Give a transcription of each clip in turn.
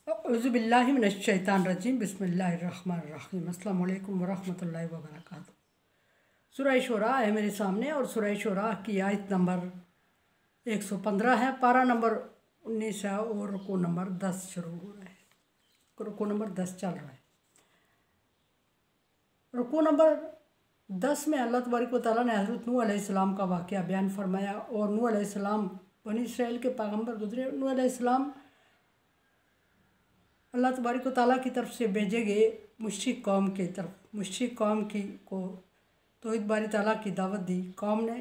औज़ुबिल्लाहि मिनश्शैतानिर्रजीम बिस्मिल्लाहिर्रहमानिर्रहीम अस्सलामु अलैकुम वरहमतुल्लाहि वबरकातुहू। सूरह शुरा है मेरे सामने और सूरह शुरा की आयत नंबर 115 है, पारा नंबर 19 है और रुकू नंबर 10 शुरू हो रहा है। रुकू नंबर 10 चल रहा है। रुकू नंबर 10 में अल्लाह तबारक व तआला ने हज़रत नूह अलैहिस्सलाम का वाक़या बयान फरमाया और नूह अलैहिस्सलाम बनी इसराइल के पैगम्बर गुजरे। नूह अलैहिस्सलाम अल्लाह तबारक व तआला की तरफ से भेजे गए मुश्रिक कौम की तरफ, मुश्रिक कौम की को तौहीद बारी तआला की दावत दी। कौम ने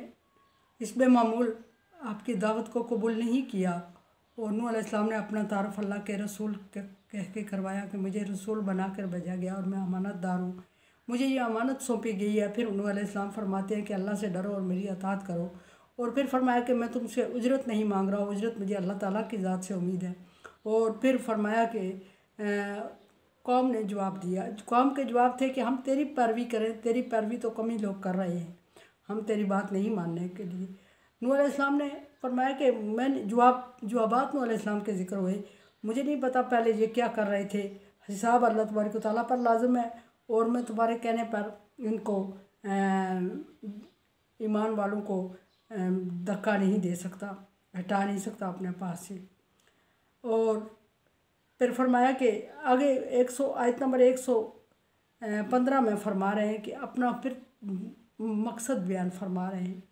इस बेमामूल आपकी दावत को कबूल नहीं किया और नूह अलैहिस्सलाम ने अपना तारुफ अल्लाह के रसूल कह के करवाया कि मुझे रसूल बना कर भेजा गया और मैं अमानतदार हूँ, मुझे ये अमानत सौंपी गई है। फिर नूह अलैहिस्सलाम फरमाते हैं कि अल्लाह से डरो और मेरी अताअत करो। और फिर फरमाया कि मैं तुमसे उजरत नहीं मांग रहा हूँ, उजरत मुझे अल्लाह ताला की ज़ात से उम्मीद है। और फिर फरमाया कि कौम ने जवाब दिया, कौम के जवाब थे कि हम तेरी पैरवी करें, तेरी पैरवी तो कम ही लोग कर रहे हैं, हम तेरी बात नहीं मानने के लिए। नूह अलैहिस्सलाम ने फरमाया कि मैंने जवाबात नूह अलैहिस्सलाम के ज़िक्र हुए, मुझे नहीं पता पहले ये क्या कर रहे थे। हिसाब अल्लाह तबारक व तआला पर लाज़िम है और मैं तुम्हारे कहने पर इनको ईमान वालों को धक्का नहीं दे सकता, हटा नहीं सकता अपने पास से। और फिर फरमाया कि आगे 100 आयत नंबर 115 में फरमा रहे हैं कि अपना फिर मकसद बयान फरमा रहे हैं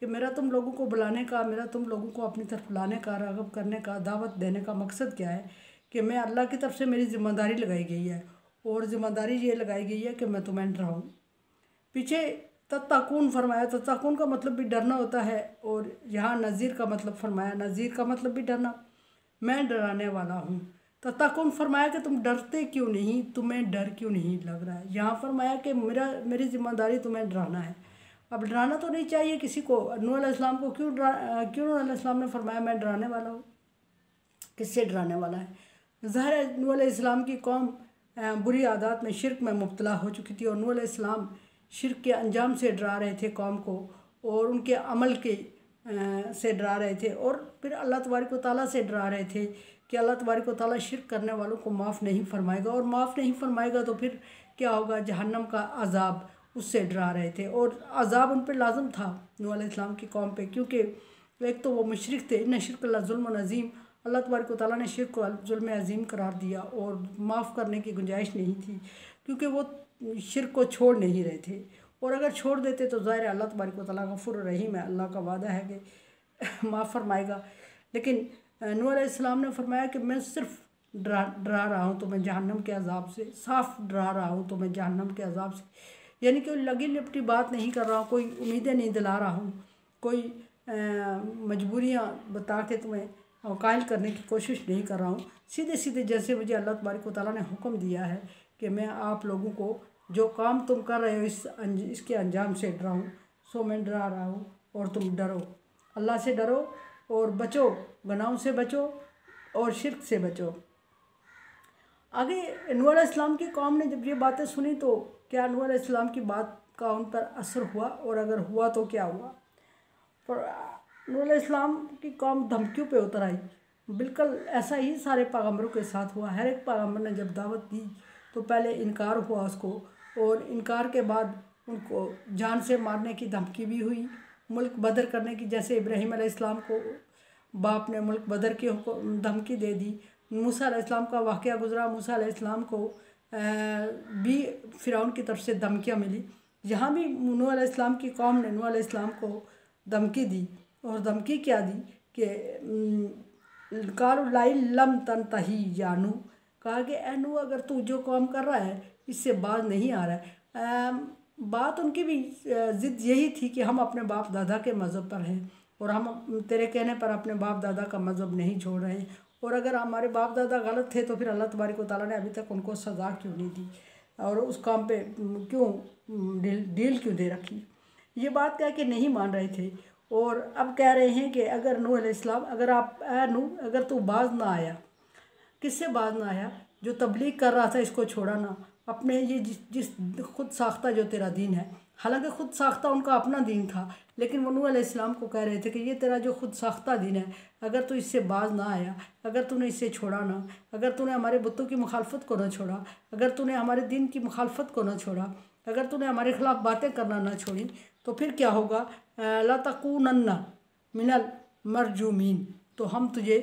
कि मेरा तुम लोगों को बुलाने का, मेरा तुम लोगों को अपनी तरफ लाने का, राग़िब करने का, दावत देने का मकसद क्या है कि मैं अल्लाह की तरफ से मेरी ज़िम्मेदारी लगाई गई है और ज़िम्मेदारी ये लगाई गई है कि मैं तुम्हें डराऊँ। पीछे तत्ताकून फरमाया, तत्ताकून का मतलब भी डरना होता है और यहाँ नज़ीर का मतलब फरमाया, नज़ीर का मतलब भी डरना, मैं डराने वाला हूँ। तत्ताकून फरमाया कि तुम डरते क्यों नहीं, तुम्हें डर क्यों नहीं लग रहा है। यहाँ फरमाया कि मेरी ज़िम्मेदारी तुम्हें डराना है। अब डराना तो नहीं चाहिए किसी को। नूह अलैहिस्सलाम को क्यों नूह अलैहिस्सलाम ने फरमाया मैं डराने वाला हूँ, किससे डराने वाला है। ज़ाहिर है नूह अलैहिस्सलाम की कौम बुरी आदत में, शिरक में मुब्तला हो चुकी थी और नूह अलैहिस्सलाम शिरक के अंजाम से डरा रहे थे कौम को और उनके अमल के से डरा रहे थे और फिर अल्लाह तबारक व तआला से डरा रहे थे कि अल्लाह तबारक व तआला शिरक करने वालों को माफ़ नहीं फरमाएगा और माफ़ नहीं फरमाएगा तो फिर क्या होगा, जहन्नम का अज़ाब, उससे डरा रहे थे। और अज़ाब उन पर लाज़िम था नूह अलैहिस्सलाम की कौम पे, क्योंकि एक तो वो मुशरिक थे, इन्ना शिरक ला ज़ुल्म अज़ीम, अल्लाह तबारक व तआला ने शिरक को ज़ुल्म अज़ीम करार दिया और माफ़ करने की गुंजाइश नहीं थी क्योंकि वो शिरक को छोड़ नहीं रहे थे। और अगर छोड़ देते तो ज़ाहिर है अल्लाह तबारक व तआला गफूर रहीम है, अल्लाह का वादा है कि माफ़ फरमाएगा। लेकिन नूह अलैहिस्सलाम ने फरमाया कि मैं सिर्फ डरा रहा हूँ तुम्हें जहन्नम के अज़ाब से, साफ़ डरा रहा हूँ तुम्हें जहन्नम के अज़ाब से, यानी कि लगी लिपटी बात नहीं कर रहा हूँ, कोई उम्मीदें नहीं दिला रहा हूँ, कोई मजबूरियाँ बता के तुम्हें कायल करने की कोशिश नहीं कर रहा हूँ। सीधे सीधे जैसे मुझे अल्लाह तबारक व तआला ने हुक्म दिया है कि मैं आप लोगों को जो काम तुम कर रहे हो इसके अंजाम से डराऊँ, सो मैं डरा रहा हूँ और तुम डरो, अल्लाह से डरो और बचो, गुनाहों से बचो और शिरक से बचो। आगे नूह अलैहिस्सलाम की कौम ने जब ये बातें सुनी तो क्या नूह अलैहिस्सलाम की बात का उन पर असर हुआ और अगर हुआ तो क्या हुआ। पर नूह अलैहिस्सलाम की कौम धमकियों पे उतर आई। बिल्कुल ऐसा ही सारे पैगम्बरों के साथ हुआ। हर एक पैगम्बर ने जब दावत दी तो पहले इनकार हुआ उसको और इनकार के बाद उनको जान से मारने की धमकी भी हुई, मुल्क बदर करने की, जैसे इब्राहीम अलैहिस्सलाम को बाप ने मुल्क बदर की धमकी दे दी। मूसा अलैहिस्सलाम का वाक़या गुज़रा, मूसा अलैहिस्सलाम को भी फ़िरौन की तरफ से धमकियाँ मिली। यहाँ भी नूह अलैहिस्सलाम की कौम ने नूह अलैहिस्सलाम को धमकी दी और धमकी क्या दी कि कालू लाइन लम तनतही या नूह, कहा कि ए नूह अगर तू जो काम कर रहा है इससे बाज नहीं आ रहा है। बात उनकी भी ज़िद यही थी कि हम अपने बाप दादा के मज़हब पर हैं और हम तेरे कहने पर अपने बाप दादा का मज़हब नहीं छोड़ रहे हैं, और अगर हमारे बाप दादा गलत थे तो फिर अल्लाह तबारक व तआला ने अभी तक उनको सज़ा क्यों नहीं दी और उस काम पे क्यों डील क्यों दे रखी। ये बात कह के नहीं मान रहे थे और अब कह रहे हैं कि अगर नूह अलैहिस्सलाम, अगर आप नूह अगर तू बाज ना आया, किससे बाज ना आया, जो तबलीग कर रहा था इसको छोड़ा ना, अपने ये जिस खुद साख्ता जो तेरा दीन है हालांकि खुद साख्ता उनका अपना दीन था, लेकिन वो नूह अलैहिस्सलाम को कह रहे थे कि ये तेरा जो खुद साख्ता दीन है, अगर तू इससे बाज ना आया, अगर तूने इससे छोड़ा ना, अगर तूने हमारे बुतों की मुखालफत को ना छोड़ा, अगर तूने हमारे दीन की मुखालफत को ना छोड़ा, अगर तूने हमारे खिलाफ बातें करना ना छोड़ी, तो फिर क्या होगा, ला तकूनन्ना मिनल मरजूमीन, तो हम तुझे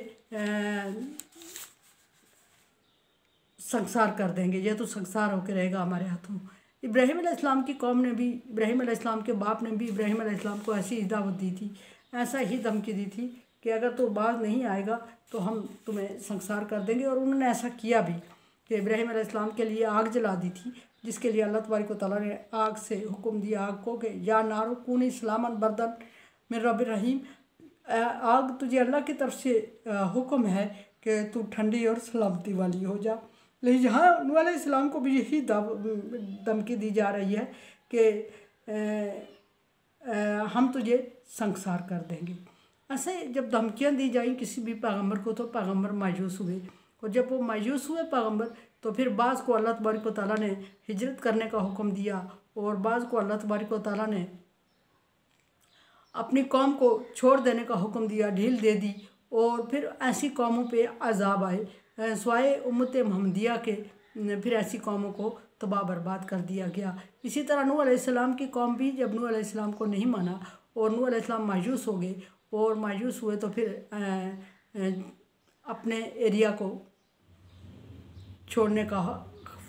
संसार कर देंगे, ये तो संसार होकर रहेगा हमारे हाथों। इब्राहीम अलैहिस्सलाम की कौम ने भी, इब्राहीम अलैहिस्सलाम के बाप ने भी इब्राहीम अलैहिस्सलाम को ऐसी ही दावत दी थी, ऐसा ही धमकी दी थी कि अगर तू बाज नहीं आएगा तो हम तुम्हें संसार कर देंगे। और उन्होंने ऐसा किया भी कि इब्राहीम अलैहिस्सलाम के लिए आग जला दी थी, जिसके लिए अल्लाह तबारक व तआला ने आग से हुक्म दिया आग को कि या नारो कूनी सलामन बरदन मिन रब्बिर रहीम, आग तुझे अल्लाह की तरफ से हुक्म है कि तू ठंडी और सलामती वाली हो जा। लेकिन यहाँ नूह अलैहिस्सलाम को भी यही धमकी दी जा रही है कि हम तुझे संसार कर देंगे। ऐसे जब धमकियाँ दी जाई किसी भी पैगम्बर को, तो पैगम्बर मायूस हुए, और जब वो मायूस हुए पैगम्बर, तो फिर बाज़ को अल्लाह तबारक व तआला ने हिजरत करने का हुक्म दिया, और बाज़ को अल्लाह तबारक व तआला ने अपनी कौम को छोड़ देने का हुक्म दिया, ढील दे दी। और फिर ऐसी कौमों पे अजाब आए, स्वाए उम्मत महमदिया के, फिर ऐसी कौमों को तबाह बर्बाद कर दिया गया। इसी तरह नूह अलैहिस्सलाम की कौम भी जब नूह अलैहिस्सलाम को नहीं माना और नूह अलैहिस्सलाम मायूस हो गए, और मायूस हुए तो फिर अपने एरिया को छोड़ने का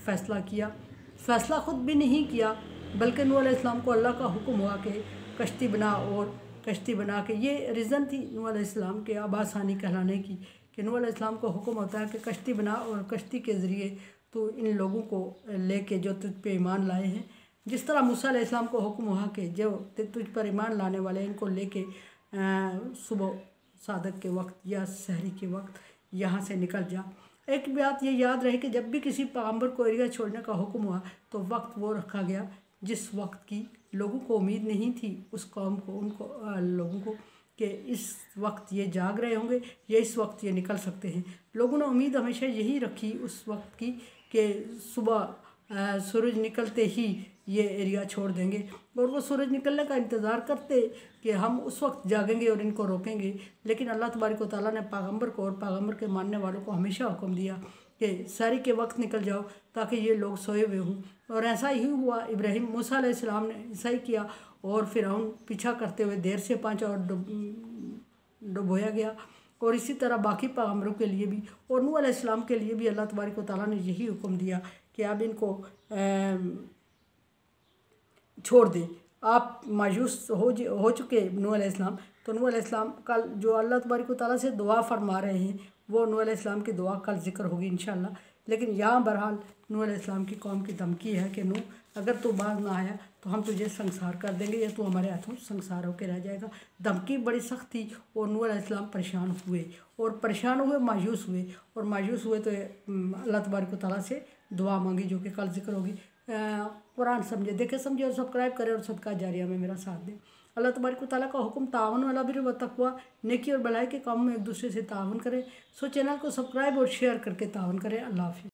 फ़ैसला किया। फ़ैसला ख़ुद भी नहीं किया, बल्कि नूह अलैहिस्सलाम को अल्लाह का हुक्म हुआ कि कश्ती बना, और कश्ती बना के, ये रीज़न थी नूह अलैहिस्सलाम के आबासानी कहलाने की, कि नूह अलैहिस्सलाम को हुक्म होता है कि कश्ती बना, और कश्ती के ज़रिए तो इन लोगों को लेके जो तुझ पे ईमान लाए हैं, जिस तरह मूसा अलैहिस्सलाम को हुक्म हुआ कि जो तुझ पर ईमान लाने वाले इनको लेके सुबह सादक के वक्त या सहरी के वक्त यहाँ से निकल जा। एक बात ये याद रहे कि जब भी किसी पैगम्बर को एरिया छोड़ने का हुक्म हुआ तो वक्त वो रखा गया जिस वक्त की लोगों को उम्मीद नहीं थी, उस कौम को, उनको लोगों को, कि इस वक्त ये जाग रहे होंगे या इस वक्त ये निकल सकते हैं। लोगों ने उम्मीद हमेशा यही रखी उस वक्त की कि सुबह सूरज निकलते ही ये एरिया छोड़ देंगे, और वो सूरज निकलने का इंतज़ार करते कि हम उस वक्त जागेंगे और इनको रोकेंगे। लेकिन अल्लाह तबारक व तआला ने पैगम्बर को और पैगम्बर के मानने वालों को हमेशा हुक्म दिया कि सहरी के वक्त निकल जाओ ताकि ये लोग सोए हुए हों, और ऐसा ही हुआ। इब्राहीम मूसा अलैहिस्सलाम ने ऐसा ही किया, और फिरौन पीछा करते हुए देर से पहुंचा और डुबोया गया। और इसी तरह बाकी पैगम्बरों के लिए भी और नूह अलैहिस्सलाम के लिए भी अल्लाह तबारक व तआला ने यही हुक्म दिया कि आप इनको छोड़ दें। आप मायूस हो चुके नूह अलैहिस्सलाम, तो नूह अलैहिस्सलाम कल जो अल्लाह तबारक व तआला से दुआ फरमा रहे हैं वो नूह अलैहिस्सलाम की दुआ कल जिक्र होगी इंशाअल्लाह। लेकिन यहाँ बहरहाल नूह अलैहिस्सलाम की कौम की धमकी है कि नूह अगर तू बाज ना आया तो हम तुझे संसार कर देंगे या तू हमारे हाथों संसार होकर रह जाएगा। धमकी बड़ी सख्त थी और नूह अलैहिस्सलाम परेशान हुए और परेशान हुए, मायूस हुए, और मायूस हुए तो अल्लाह तबारक व तआला से दुआ मांगी जो कि कल जिक्र होगी। कुरान समझे, देखे समझे और सब्सक्राइब करें और सदका जारिया में मेरा साथ दें। अल्लाह तबारक व तआला का हुक्म तावन वाला बिर व तकवा, नेकी और भलाई के कामों में एक दूसरे से तावन करें। सो चैनल को सब्सक्राइब और शेयर करके तावन करें। अल्लाह हाफिज़।